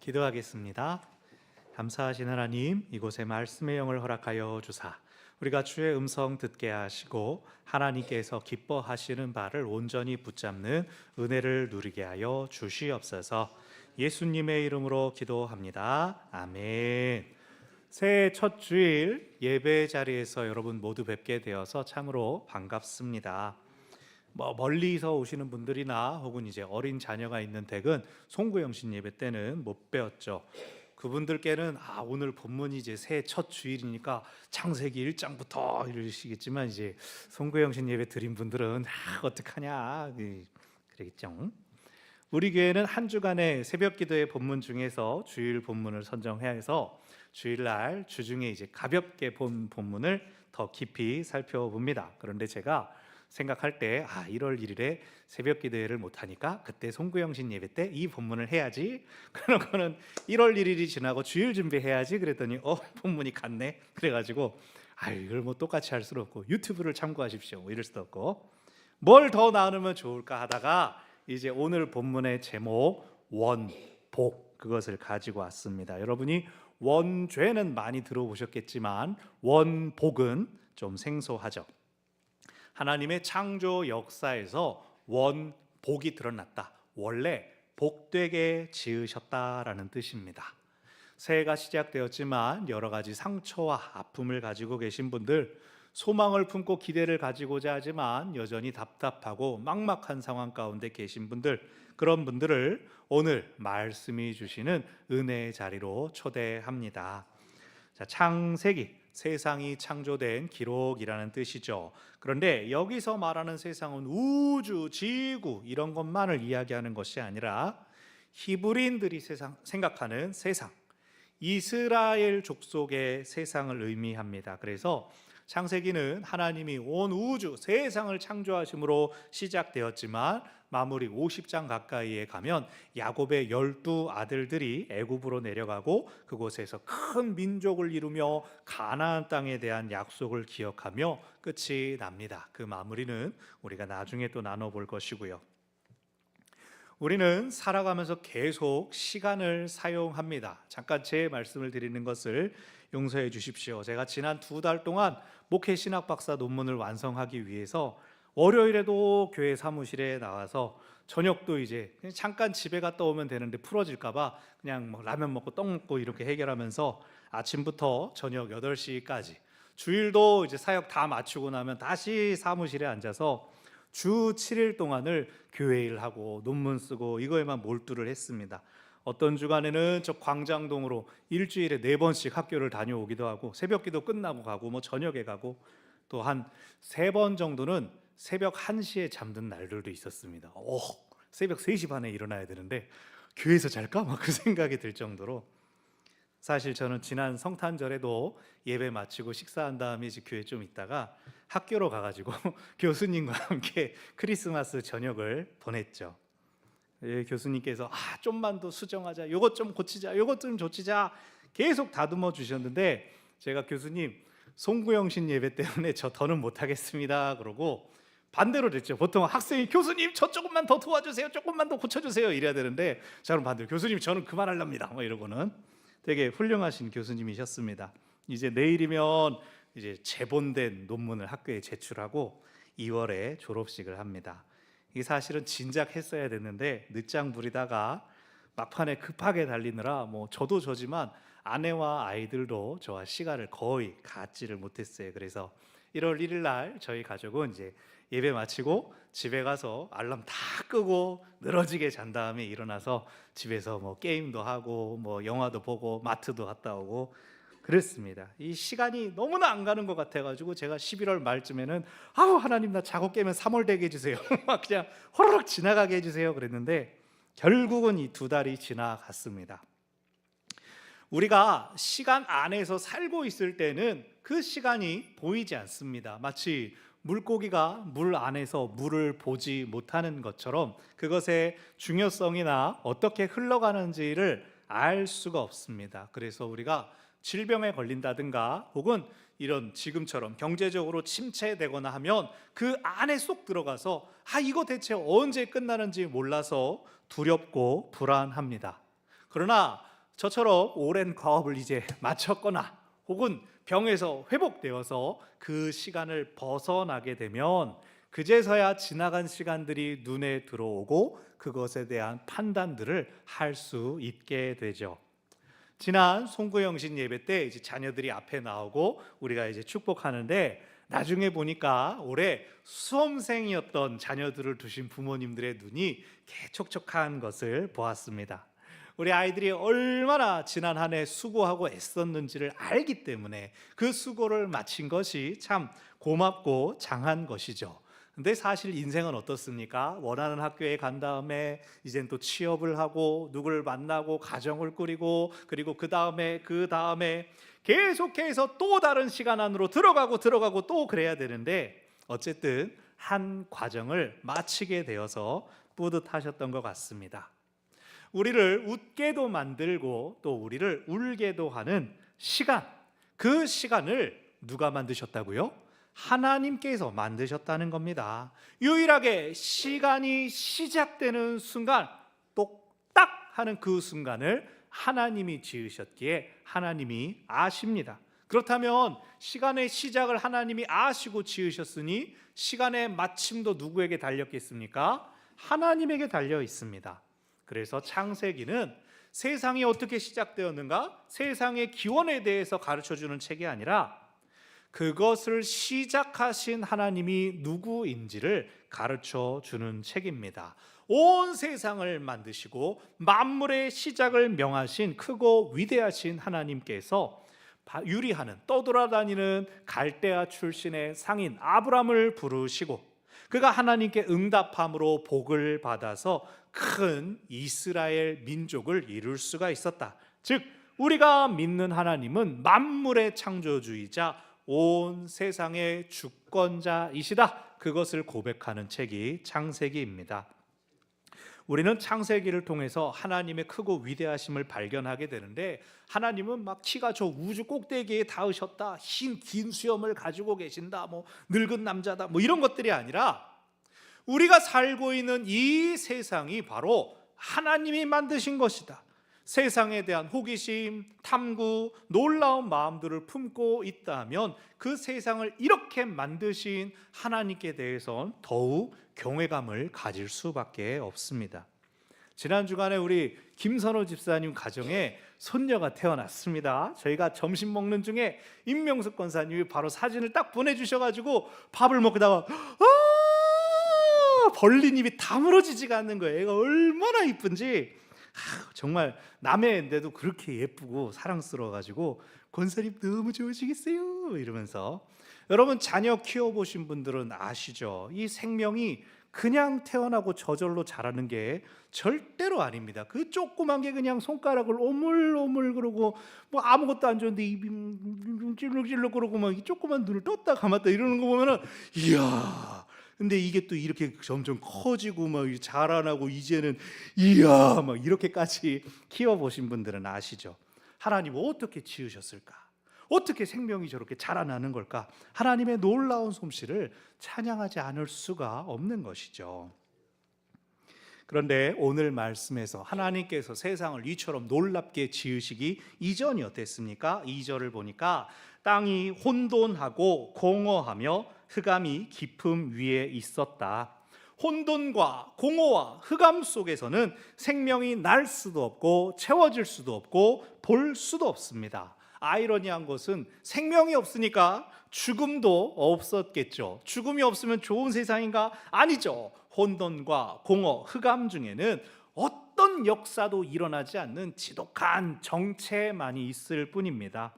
기도하겠습니다. 감사하신 하나님, 이곳에 말씀의 영을 허락하여 주사 우리가 주의 음성 듣게 하시고 하나님께서 기뻐하시는 바를 온전히 붙잡는 은혜를 누리게 하여 주시옵소서. 예수님의 이름으로 기도합니다. 아멘. 새해 첫 주일 예배 자리에서 여러분 모두 뵙게 되어서 참으로 반갑습니다. 멀리서 오시는 분들이나 혹은 이제 어린 자녀가 있는 댁은 송구영신 예배 때는 못 배웠죠. 그분들께는 오늘 본문이 이제 새해 첫 주일이니까 창세기 1장부터 이러시겠지만 이제 송구영신 예배 드린 분들은 어떡하냐 그러겠죠. 우리 교회는 한 주간의 새벽 기도의 본문 중에서 주일 본문을 선정해야 해서 주일날 주중에 이제 가볍게 본 본문을 더 깊이 살펴봅니다. 그런데 제가 생각할 때 1월 1일에 새벽 기도회를 못하니까 그때 송구영신 예배 때 이 본문을 해야지. 그러고는 1월 1일이 지나고 주일 준비해야지 그랬더니 본문이 같네. 그래가지고 이걸 뭐 똑같이 할 수도 없고 유튜브를 참고하십시오 이럴 수도 없고 뭘 더 나누면 좋을까 하다가 이제 오늘 본문의 제목 원복 그것을 가지고 왔습니다. 여러분이 원죄는 많이 들어보셨겠지만 원복은 좀 생소하죠. 하나님의 창조 역사에서 원복이 드러났다. 원래 복되게 지으셨다라는 뜻입니다. 새해가 시작되었지만 여러 가지 상처와 아픔을 가지고 계신 분들, 소망을 품고 기대를 가지고자 하지만 여전히 답답하고 막막한 상황 가운데 계신 분들, 그런 분들을 오늘 말씀이 주시는 은혜의 자리로 초대합니다. 자, 창세기, 세상이 창조된 기록이라는 뜻이죠. 그런데 여기서 말하는 세상은 우주, 지구 이런 것만을 이야기하는 것이 아니라 히브리인들이 생각하는 세상, 이스라엘 족속의 세상을 의미합니다. 그래서 창세기는 하나님이 온 우주, 세상을 창조하심으로 시작되었지만 마무리 50장 가까이에 가면 야곱의 12아들들이 애굽으로 내려가고 그곳에서 큰 민족을 이루며 가나안 땅에 대한 약속을 기억하며 끝이 납니다. 그 마무리는 우리가 나중에 또 나눠볼 것이고요. 우리는 살아가면서 계속 시간을 사용합니다. 잠깐 제 말씀을 드리는 것을 용서해 주십시오. 제가 지난 2달 동안 목회 신학 박사 논문을 완성하기 위해서 월요일에도 교회 사무실에 나와서 저녁도 이제 그냥 잠깐 집에 갔다 오면 되는데 풀어질까봐 그냥 라면 먹고 떡 먹고 이렇게 해결하면서 아침부터 저녁 8시까지 주일도 이제 사역 다 마치고 나면 다시 사무실에 앉아서 주 7일 동안을 교회 일하고 논문 쓰고 이거에만 몰두를 했습니다. 어떤 주간에는 저 광장동으로 일주일에 4번씩 학교를 다녀오기도 하고 새벽 기도 끝나고 가고 저녁에 가고 또 한 3번 정도는 새벽 1시에 잠든 날들도 있었습니다. 새벽 3시 반에 일어나야 되는데 교회에서 잘까? 그 생각이 들 정도로 사실 저는 지난 성탄절에도 예배 마치고 식사한 다음에 이제 교회 좀 있다가 학교로 가가지고 교수님과 함께 크리스마스 저녁을 보냈죠. 교수님께서 좀만 더 수정하자, 요것 좀 고치자, 요것 좀 고치자 계속 다듬어 주셨는데 제가 교수님 송구영신 예배 때문에 저 더는 못하겠습니다 그러고 반대로 됐죠. 보통 학생이 교수님 저 조금만 더 도와주세요, 조금만 더 고쳐주세요 이래야 되는데 저는 반대로 교수님 저는 그만하렵니다 이러고는 되게 훌륭하신 교수님이셨습니다. 이제 내일이면 이제 제본된 논문을 학교에 제출하고 2월에 졸업식을 합니다. 이게 사실은 진작 했어야 됐는데 늦장 부리다가 막판에 급하게 달리느라 저도 저지만 아내와 아이들도 저와 시간을 거의 갖지를 못했어요. 그래서 1월 1일 날 저희 가족은 이제 예배 마치고 집에 가서 알람 다 끄고 늘어지게 잔 다음에 일어나서 집에서 게임도 하고 영화도 보고 마트도 갔다 오고 그랬습니다. 이 시간이 너무나 안 가는 것 같아가지고 제가 11월 말쯤에는 하나님 나 작업 깨면 3월 되게 해주세요. 그냥 호로록 지나가게 해주세요 그랬는데 결국은 이 2달이 지나갔습니다. 우리가 시간 안에서 살고 있을 때는 그 시간이 보이지 않습니다. 마치 물고기가 물 안에서 물을 보지 못하는 것처럼 그것의 중요성이나 어떻게 흘러가는지를 알 수가 없습니다. 그래서 우리가 질병에 걸린다든가 혹은 이런 지금처럼 경제적으로 침체되거나 하면 그 안에 쏙 들어가서 이거 대체 언제 끝나는지 몰라서 두렵고 불안합니다. 그러나 저처럼 오랜 과업을 이제 마쳤거나 혹은 병에서 회복되어서 그 시간을 벗어나게 되면 그제서야 지나간 시간들이 눈에 들어오고 그것에 대한 판단들을 할 수 있게 되죠. 지난 송구영신 예배 때 이제 자녀들이 앞에 나오고 우리가 이제 축복하는데 나중에 보니까 올해 수험생이었던 자녀들을 두신 부모님들의 눈이 개촉촉한 것을 보았습니다. 우리 아이들이 얼마나 지난 한 해 수고하고 애썼는지를 알기 때문에 그 수고를 마친 것이 참 고맙고 장한 것이죠. 근데 사실 인생은 어떻습니까? 원하는 학교에 간 다음에 이젠 또 취업을 하고 누구를 만나고 가정을 꾸리고 그리고 그 다음에 계속해서 또 다른 시간 안으로 들어가고 또 그래야 되는데 어쨌든 한 과정을 마치게 되어서 뿌듯하셨던 것 같습니다. 우리를 웃게도 만들고 또 우리를 울게도 하는 시간, 그 시간을 누가 만드셨다고요? 하나님께서 만드셨다는 겁니다. 유일하게 시간이 시작되는 순간, 똑딱 하는 그 순간을 하나님이 지으셨기에 하나님이 아십니다. 그렇다면 시간의 시작을 하나님이 아시고 지으셨으니 시간의 마침도 누구에게 달렸겠습니까? 하나님에게 달려 있습니다. 그래서 창세기는 세상이 어떻게 시작되었는가? 세상의 기원에 대해서 가르쳐주는 책이 아니라 그것을 시작하신 하나님이 누구인지를 가르쳐주는 책입니다. 온 세상을 만드시고 만물의 시작을 명하신 크고 위대하신 하나님께서 유리하는 떠돌아다니는 갈대아 출신의 상인 아브람을 부르시고 그가 하나님께 응답함으로 복을 받아서 큰 이스라엘 민족을 이룰 수가 있었다. 즉 우리가 믿는 하나님은 만물의 창조주이자 온 세상의 주권자이시다. 그것을 고백하는 책이 창세기입니다. 우리는 창세기를 통해서 하나님의 크고 위대하심을 발견하게 되는데 하나님은 막 키가 저 우주 꼭대기에 닿으셨다, 흰 긴 수염을 가지고 계신다, 뭐 늙은 남자다, 뭐 이런 것들이 아니라 우리가 살고 있는 이 세상이 바로 하나님이 만드신 것이다. 세상에 대한 호기심, 탐구, 놀라운 마음들을 품고 있다면 그 세상을 이렇게 만드신 하나님께 대해서는 더욱 경외감을 가질 수밖에 없습니다. 지난 주간에 우리 김선호 집사님 가정에 손녀가 태어났습니다. 저희가 점심 먹는 중에 임명숙 권사님이 바로 사진을 딱 보내주셔가지고 밥을 먹다가 벌린 입이 다물어지지가 않는 거예요. 애가 얼마나 이쁜지 정말 남의 애인데도 그렇게 예쁘고 사랑스러워가지고 권사님 너무 좋으시겠어요 이러면서. 여러분 자녀 키워보신 분들은 아시죠? 이 생명이 그냥 태어나고 저절로 자라는 게 절대로 아닙니다. 그 조그만 게 그냥 손가락을 오물오물 그러고 뭐 아무것도 안 좋은데 입이 찔룩찔룩 그러고 막 조그만 눈을 떴다 감았다 이러는 거 보면은 이야, 근데 이게 또 이렇게 점점 커지고 막 자라나고 이제는 이야 막 이렇게까지 키워보신 분들은 아시죠? 하나님 어떻게 지으셨을까? 어떻게 생명이 저렇게 자라나는 걸까? 하나님의 놀라운 솜씨를 찬양하지 않을 수가 없는 것이죠. 그런데 오늘 말씀에서 하나님께서 세상을 이처럼 놀랍게 지으시기 이전이 어땠습니까? 2절을 보니까 땅이 혼돈하고 공허하며 흑암이 깊음 위에 있었다. 혼돈과 공허와 흑암 속에서는 생명이 날 수도 없고 채워질 수도 없고 볼 수도 없습니다. 아이러니한 것은 생명이 없으니까 죽음도 없었겠죠. 죽음이 없으면 좋은 세상인가? 아니죠. 혼돈과 공허, 흑암 중에는 어떤 역사도 일어나지 않는 지독한 정체만이 있을 뿐입니다.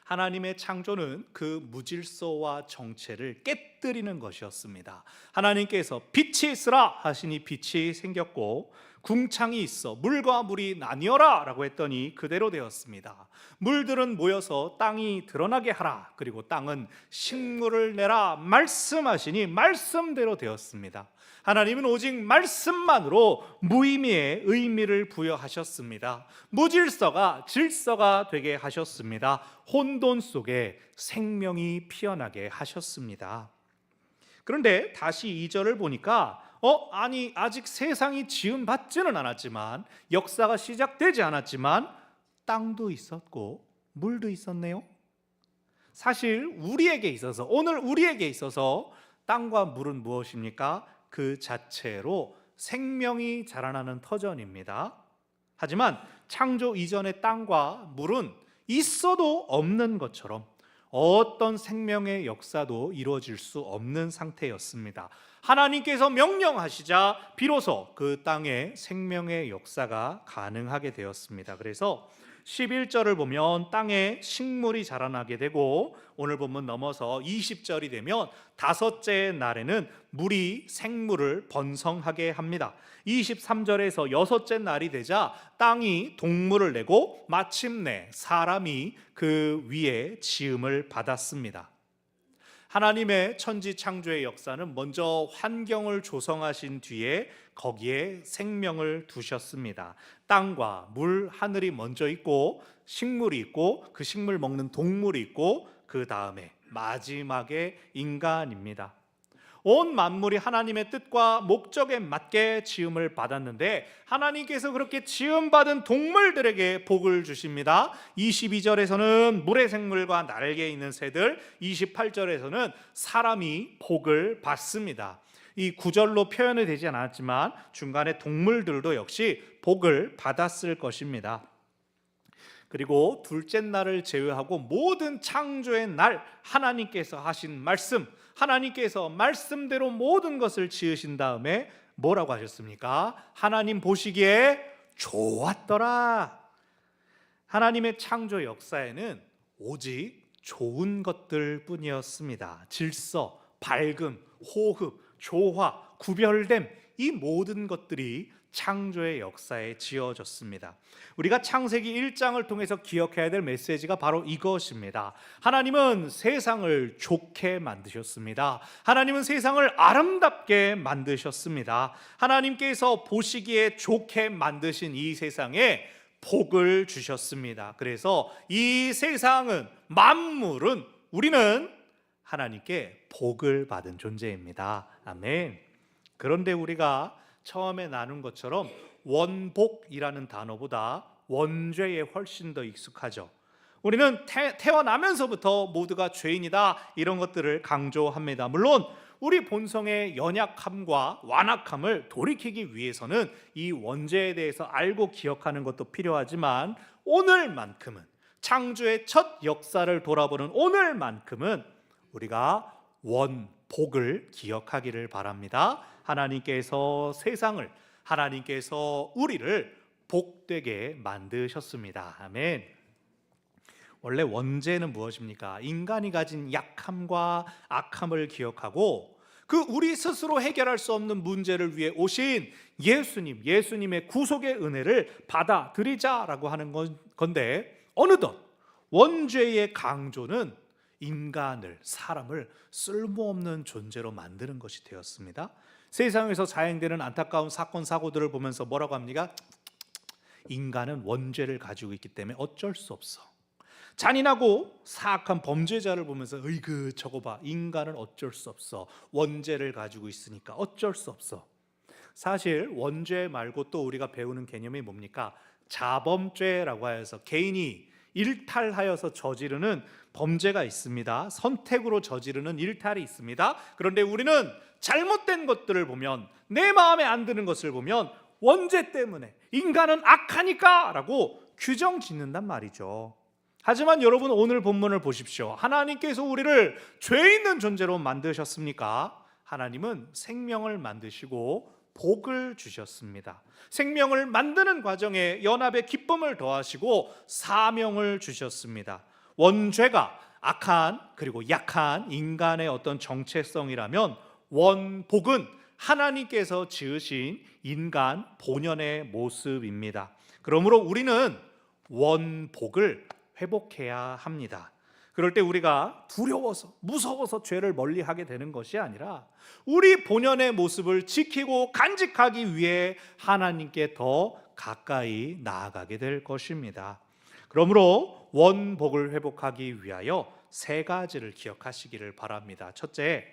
하나님의 창조는 그 무질서와 정체를 깨뜨리는 것이었습니다. 하나님께서 빛이 있으라 하시니 빛이 생겼고 궁창이 있어 물과 물이 나뉘어라 라고 했더니 그대로 되었습니다. 물들은 모여서 땅이 드러나게 하라. 그리고 땅은 식물을 내라 말씀하시니 말씀대로 되었습니다. 하나님은 오직 말씀만으로 무의미의 의미를 부여하셨습니다. 무질서가 질서가 되게 하셨습니다. 혼돈 속에 생명이 피어나게 하셨습니다. 그런데 다시 2절을 보니까 아니 아직 세상이 지음받지는 않았지만, 역사가 시작되지 않았지만 땅도 있었고 물도 있었네요. 사실 우리에게 있어서, 오늘 우리에게 있어서 땅과 물은 무엇입니까? 그 자체로 생명이 자라나는 터전입니다. 하지만 창조 이전의 땅과 물은 있어도 없는 것처럼 어떤 생명의 역사도 이루어질 수 없는 상태였습니다. 하나님께서 명령하시자 비로소 그 땅에 생명의 역사가 가능하게 되었습니다. 그래서 11절을 보면 땅에 식물이 자라나게 되고, 오늘 본문 넘어서 20절이 되면 다섯째 날에는 물이 생물을 번성하게 합니다. 23절에서 여섯째 날이 되자 땅이 동물을 내고 마침내 사람이 그 위에 지음을 받았습니다. 하나님의 천지 창조의 역사는 먼저 환경을 조성하신 뒤에 거기에 생명을 두셨습니다. 땅과 물, 하늘이 먼저 있고, 식물이 있고, 그 식물 먹는 동물이 있고, 그 다음에 마지막에 인간입니다. 온 만물이 하나님의 뜻과 목적에 맞게 지음을 받았는데, 하나님께서 그렇게 지음받은 동물들에게 복을 주십니다. 22절에서는 물의 생물과 날개 있는 새들, 28절에서는 사람이 복을 받습니다. 이 구절로 표현이 되지 않았지만 중간에 동물들도 역시 복을 받았을 것입니다. 그리고 둘째 날을 제외하고 모든 창조의 날 하나님께서 하신 말씀, 하나님께서 말씀대로 모든 것을 지으신 다음에 뭐라고 하셨습니까? 하나님 보시기에 좋았더라. 하나님의 창조 역사에는 오직 좋은 것들 뿐이었습니다. 질서, 밝음, 호흡, 조화, 구별됨, 이 모든 것들이 창조의 역사에 지어졌습니다. 우리가 창세기 1장을 통해서 기억해야 될 메시지가 바로 이것입니다. 하나님은 세상을 좋게 만드셨습니다. 하나님은 세상을 아름답게 만드셨습니다. 하나님께서 보시기에 좋게 만드신 이 세상에 복을 주셨습니다. 그래서 이 세상은, 만물은, 우리는 하나님께 복을 받은 존재입니다. 아멘. 그런데 우리가 처음에 나눈 것처럼 원복이라는 단어보다 원죄에 훨씬 더 익숙하죠. 우리는 태어나면서부터 모두가 죄인이다, 이런 것들을 강조합니다. 물론 우리 본성의 연약함과 완악함을 돌이키기 위해서는 이 원죄에 대해서 알고 기억하는 것도 필요하지만, 오늘만큼은, 창조의 첫 역사를 돌아보는 오늘만큼은 우리가 원복을 기억하기를 바랍니다. 하나님께서 세상을, 하나님께서 우리를 복되게 만드셨습니다. 아멘. 원래 원죄는 무엇입니까? 인간이 가진 약함과 악함을 기억하고 그 우리 스스로 해결할 수 없는 문제를 위해 오신 예수님의 구속의 은혜를 받아들이자라고 하는 건데, 어느덧 원죄의 강조는 인간을, 사람을 쓸모없는 존재로 만드는 것이 되었습니다. 세상에서 자행되는 안타까운 사건, 사고들을 보면서 뭐라고 합니까? 인간은 원죄를 가지고 있기 때문에 어쩔 수 없어. 잔인하고 사악한 범죄자를 보면서 으이그 저거 봐, 인간은 어쩔 수 없어. 원죄를 가지고 있으니까 어쩔 수 없어. 사실 원죄 말고 또 우리가 배우는 개념이 뭡니까? 자범죄라고 해서 개인이 일탈하여서 저지르는 범죄가 있습니다. 선택으로 저지르는 일탈이 있습니다. 그런데 우리는 잘못된 것들을 보면, 내 마음에 안 드는 것을 보면 원죄 때문에, 인간은 악하니까 라고 규정 짓는단 말이죠. 하지만 여러분, 오늘 본문을 보십시오. 하나님께서 우리를 죄 있는 존재로 만드셨습니까? 하나님은 생명을 만드시고 복을 주셨습니다. 생명을 만드는 과정에 연합의 기쁨을 더하시고 사명을 주셨습니다. 원죄가 악한, 그리고 약한 인간의 어떤 정체성이라면, 원복은 하나님께서 지으신 인간 본연의 모습입니다. 그러므로 우리는 원복을 회복해야 합니다. 그럴 때 우리가 두려워서, 무서워서 죄를 멀리하게 되는 것이 아니라 우리 본연의 모습을 지키고 간직하기 위해 하나님께 더 가까이 나아가게 될 것입니다. 그러므로 원복을 회복하기 위하여 세 가지를 기억하시기를 바랍니다. 첫째,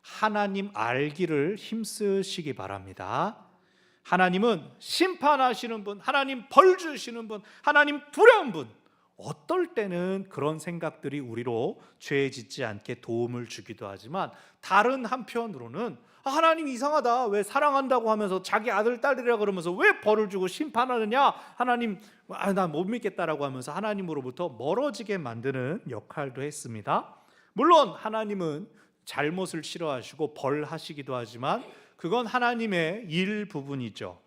하나님 알기를 힘쓰시기 바랍니다. 하나님은 심판하시는 분, 하나님 벌 주시는 분, 하나님 두려운 분. 어떨 때는 그런 생각들이 우리로 죄 짓지 않게 도움을 주기도 하지만, 다른 한편으로는 하나님 이상하다, 왜 사랑한다고 하면서 자기 아들 딸이라 그러면서 왜 벌을 주고 심판하느냐, 하나님 나 못 믿겠다라고 하면서 하나님으로부터 멀어지게 만드는 역할도 했습니다. 물론 하나님은 잘못을 싫어하시고 벌하시기도 하지만 그건 하나님의 일부분이죠.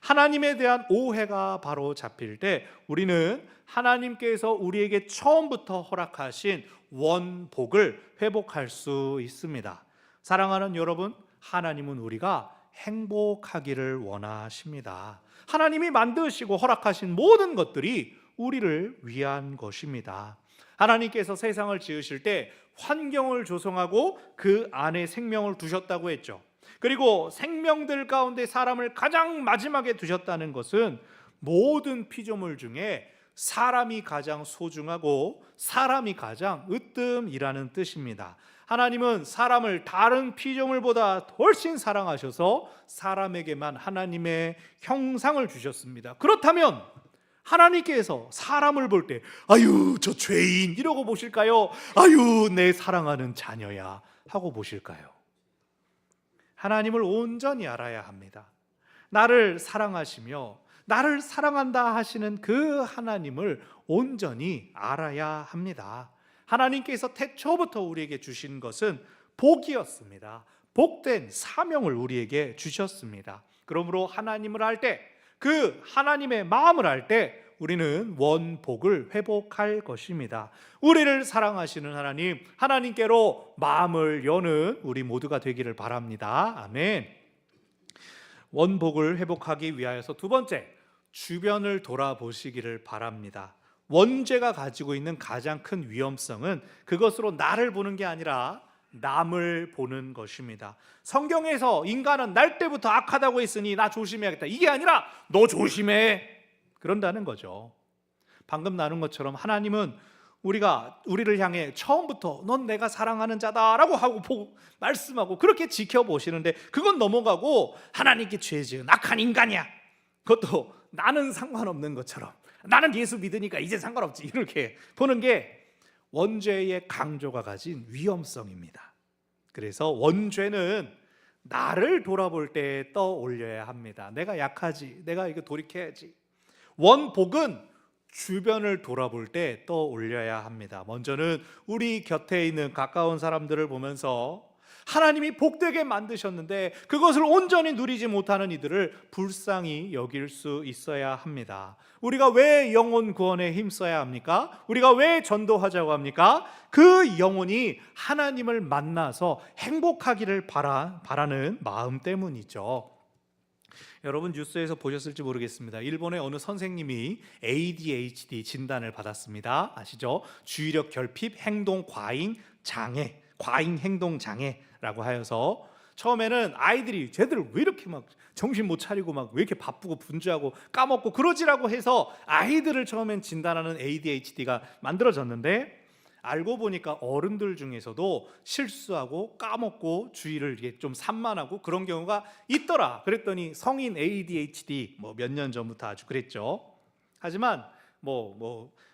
하나님에 대한 오해가 바로 잡힐 때 우리는 하나님께서 우리에게 처음부터 허락하신 원복을 회복할 수 있습니다. 사랑하는 여러분, 하나님은 우리가 행복하기를 원하십니다. 하나님이 만드시고 허락하신 모든 것들이 우리를 위한 것입니다. 하나님께서 세상을 지으실 때 환경을 조성하고 그 안에 생명을 두셨다고 했죠. 그리고 생명들 가운데 사람을 가장 마지막에 두셨다는 것은 모든 피조물 중에 사람이 가장 소중하고 사람이 가장 으뜸이라는 뜻입니다. 하나님은 사람을 다른 피조물보다 훨씬 사랑하셔서 사람에게만 하나님의 형상을 주셨습니다. 그렇다면 하나님께서 사람을 볼 때 아유 저 죄인 이러고 보실까요? 아유 내 사랑하는 자녀야 하고 보실까요? 하나님을 온전히 알아야 합니다. 나를 사랑하시며 나를 사랑한다 하시는 그 하나님을 온전히 알아야 합니다. 하나님께서 태초부터 우리에게 주신 것은 복이었습니다. 복된 사명을 우리에게 주셨습니다. 그러므로 하나님을 알 때, 그 하나님의 마음을 알 때 우리는 원복을 회복할 것입니다. 우리를 사랑하시는 하나님, 하나님께로 마음을 여는 우리 모두가 되기를 바랍니다. 아멘. 원복을 회복하기 위하여서 두 번째, 주변을 돌아보시기를 바랍니다. 원죄가 가지고 있는 가장 큰 위험성은 그것으로 나를 보는 게 아니라 남을 보는 것입니다. 성경에서 인간은 날 때부터 악하다고 했으니 나 조심해야겠다, 이게 아니라 너 조심해, 그런다는 거죠. 방금 나눈 것처럼 하나님은 우리를 향해 처음부터 넌 내가 사랑하는 자다라고 하고 말씀하고 그렇게 지켜보시는데, 그건 넘어가고 하나님께 죄 지은 악한 인간이야, 그것도 나는 상관없는 것처럼, 나는 예수 믿으니까 이제 상관없지, 이렇게 보는 게 원죄의 강조가 가진 위험성입니다. 그래서 원죄는 나를 돌아볼 때 떠올려야 합니다. 내가 약하지, 내가 이거 돌이켜야지. 원복은 주변을 돌아볼 때 떠올려야 합니다. 먼저는 우리 곁에 있는 가까운 사람들을 보면서 하나님이 복되게 만드셨는데 그것을 온전히 누리지 못하는 이들을 불쌍히 여길 수 있어야 합니다. 우리가 왜 영혼 구원에 힘써야 합니까? 우리가 왜 전도하자고 합니까? 그 영혼이 하나님을 만나서 행복하기를 바라는 마음 때문이죠. 여러분 뉴스에서 보셨을지 모르겠습니다. 일본의 어느 선생님이 ADHD 진단을 받았습니다. 아시죠? 주의력 결핍 행동 과잉 장애, 과잉 행동 장애라고 하여서 처음에는 아이들이 쟤들 왜 이렇게 막 정신 못 차리고 막 왜 이렇게 바쁘고 분주하고 까먹고 그러지라고 해서 아이들을 처음엔 진단하는 ADHD가 만들어졌는데, 알고 보니까 어른들 중에서도 실수하고 까먹고 주의를 이게 좀 산만하고 그런 경우가 있더라. 그랬더니 성인 ADHD 몇 년 전부터 아주 그랬죠. 하지만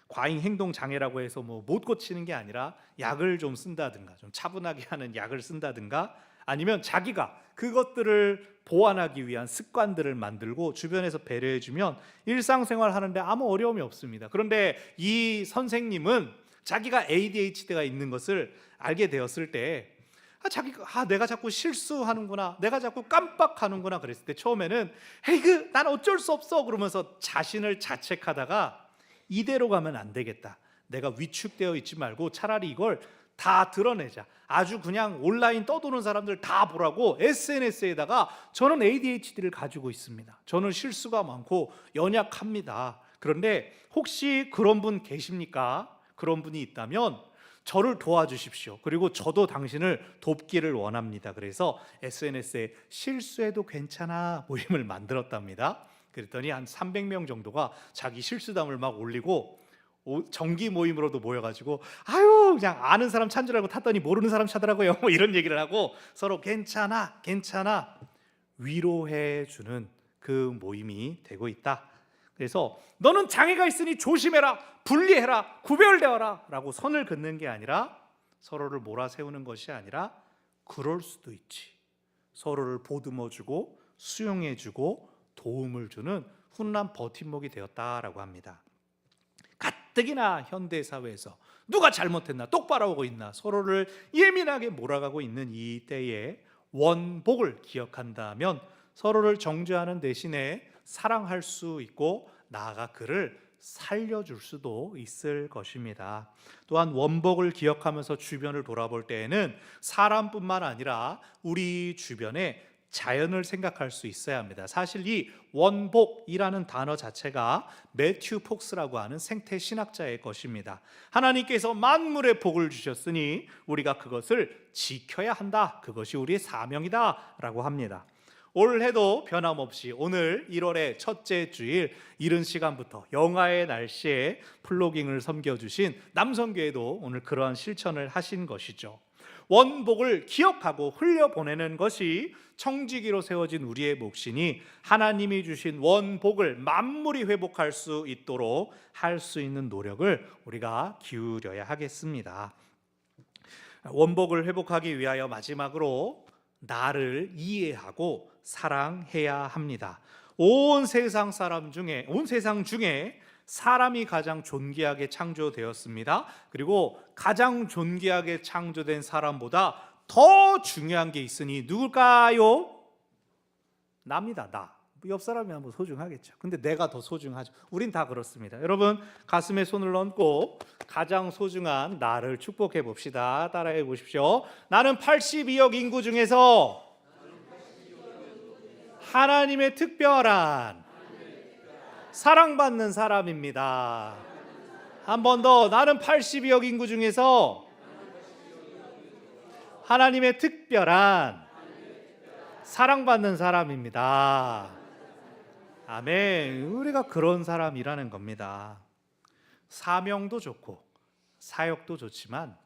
과잉 행동 장애라고 해서 못 고치는 게 아니라 약을 좀 쓴다든가, 좀 차분하게 하는 약을 쓴다든가, 아니면 자기가 그것들을 보완하기 위한 습관들을 만들고 주변에서 배려해주면 일상생활 하는데 아무 어려움이 없습니다. 그런데 이 선생님은 자기가 ADHD가 있는 것을 알게 되었을 때 내가 자꾸 실수하는구나, 내가 자꾸 깜빡하는구나 그랬을 때 처음에는 난 어쩔 수 없어 그러면서 자신을 자책하다가 이대로 가면 안 되겠다, 내가 위축되어 있지 말고 차라리 이걸 다 드러내자, 아주 그냥 온라인 떠도는 사람들 다 보라고 SNS에다가 저는 ADHD를 가지고 있습니다, 저는 실수가 많고 연약합니다, 그런데 혹시 그런 분 계십니까? 그런 분이 있다면 저를 도와주십시오. 그리고 저도 당신을 돕기를 원합니다. 그래서 SNS에 실수해도 괜찮아 모임을 만들었답니다. 그랬더니 한 300명 정도가 자기 실수담을 막 올리고 정기 모임으로도 모여가지고 아유 그냥 아는 사람 찬 줄 알고 탔더니 모르는 사람 차더라고요. 뭐 이런 얘기를 하고 서로 괜찮아 위로해 주는 그 모임이 되고 있다. 그래서 너는 장애가 있으니 조심해라, 분리해라, 구별되어라 라고 선을 긋는 게 아니라, 서로를 몰아세우는 것이 아니라 그럴 수도 있지, 서로를 보듬어주고 수용해주고 도움을 주는 훈훈한 버팀목이 되었다라고 합니다. 가뜩이나 현대사회에서 누가 잘못했나, 똑바로 하고 있나, 서로를 예민하게 몰아가고 있는 이 때에 원복을 기억한다면 서로를 정죄하는 대신에 사랑할 수 있고 나아가 그를 살려줄 수도 있을 것입니다. 또한 원복을 기억하면서 주변을 돌아볼 때에는 사람뿐만 아니라 우리 주변에 자연을 생각할 수 있어야 합니다. 사실 이 원복이라는 단어 자체가 매튜 폭스라고 하는 생태 신학자의 것입니다. 하나님께서 만물의 복을 주셨으니 우리가 그것을 지켜야 한다, 그것이 우리의 사명이다 라고 합니다. 올해도 변함없이 오늘 1월의 첫째 주일 이른 시간부터 영하의 날씨에 플로깅을 섬겨주신 남성교회도 오늘 그러한 실천을 하신 것이죠. 원복을 기억하고 흘려보내는 것이 청지기로 세워진 우리의 몫이니 하나님이 주신 원복을 만물이 회복할 수 있도록 할 수 있는 노력을 우리가 기울여야 하겠습니다. 원복을 회복하기 위하여 마지막으로 나를 이해하고 사랑해야 합니다. 온 세상 중에 사람이 가장 존귀하게 창조되었습니다. 그리고 가장 존귀하게 창조된 사람보다 더 중요한 게 있으니 누굴까요? 나입니다. 나. 옆 사람이 한번 소중하겠죠. 근데 내가 더 소중하죠. 우린 다 그렇습니다. 여러분 가슴에 손을 얹고 가장 소중한 나를 축복해 봅시다. 따라해 보십시오. 나는 82억 인구 중에서 하나님의 특별한 사랑받는 사람입니다. 한 번 더. 나는 82억 인구 중에서 하나님의 특별한 사랑받는 사람입니다. 아멘. 우리가 그런 사람이라는 겁니다. 사명도 좋고 사역도 좋지만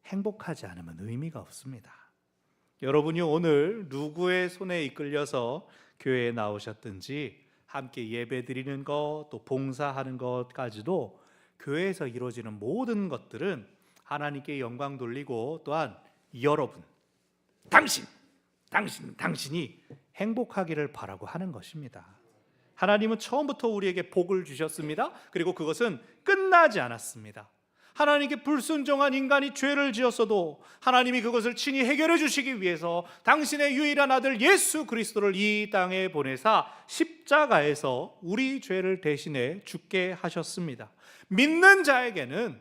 행복하지 않으면 의미가 없습니다. 여러분이 오늘 누구의 손에 이끌려서 교회에 나오셨든지 함께 예배드리는 것, 또 봉사하는 것까지도 교회에서 이루어지는 모든 것들은 하나님께 영광 돌리고 또한 여러분, 당신이 행복하기를 바라고 하는 것입니다. 하나님은 처음부터 우리에게 복을 주셨습니다. 그리고 그것은 끝나지 않았습니다. 하나님께 불순종한 인간이 죄를 지었어도 하나님이 그것을 친히 해결해 주시기 위해서 당신의 유일한 아들 예수 그리스도를 이 땅에 보내사 십자가에서 우리 죄를 대신해 죽게 하셨습니다. 믿는 자에게는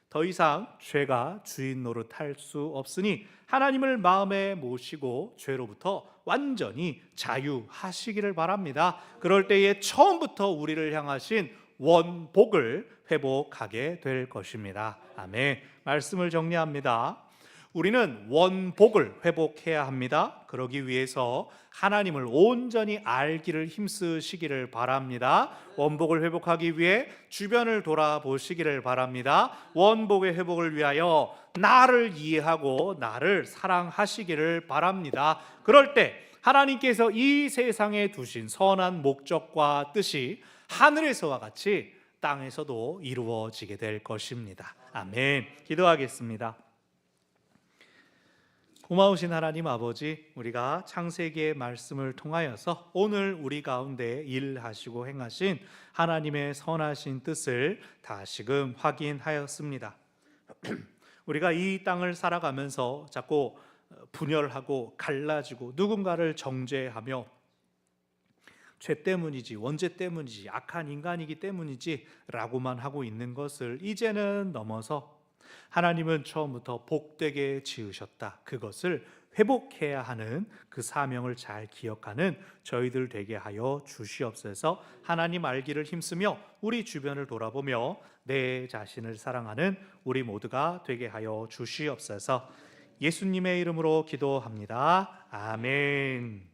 더 이상 죄가 주인 노릇할 수 없으니 하나님을 마음에 모시고 죄로부터 완전히 자유하시기를 바랍니다. 그럴 때에 처음부터 우리를 향하신 원복을 회복하게 될 것입니다. 아멘. 말씀을 정리합니다. 우리는 원복을 회복해야 합니다. 그러기 위해서 하나님을 온전히 알기를 힘쓰시기를 바랍니다. 원복을 회복하기 위해 주변을 돌아보시기를 바랍니다. 원복의 회복을 위하여 나를 이해하고 나를 사랑하시기를 바랍니다. 그럴 때 하나님께서 이 세상에 두신 선한 목적과 뜻이 하늘에서와 같이 땅에서도 이루어지게 될 것입니다. 아멘. 기도하겠습니다. 고마우신 하나님 아버지, 우리가 창세기의 말씀을 통하여서 오늘 우리 가운데 일하시고 행하신 하나님의 선하신 뜻을 다시금 확인하였습니다. 우리가 이 땅을 살아가면서 자꾸 분열하고 갈라지고 누군가를 정죄하며 죄 때문이지, 원죄 때문이지, 악한 인간이기 때문이지 라고만 하고 있는 것을 이제는 넘어서 하나님은 처음부터 복되게 지으셨다, 그것을 회복해야 하는 그 사명을 잘 기억하는 저희들 되게 하여 주시옵소서. 하나님 알기를 힘쓰며 우리 주변을 돌아보며 내 자신을 사랑하는 우리 모두가 되게 하여 주시옵소서. 예수님의 이름으로 기도합니다. 아멘.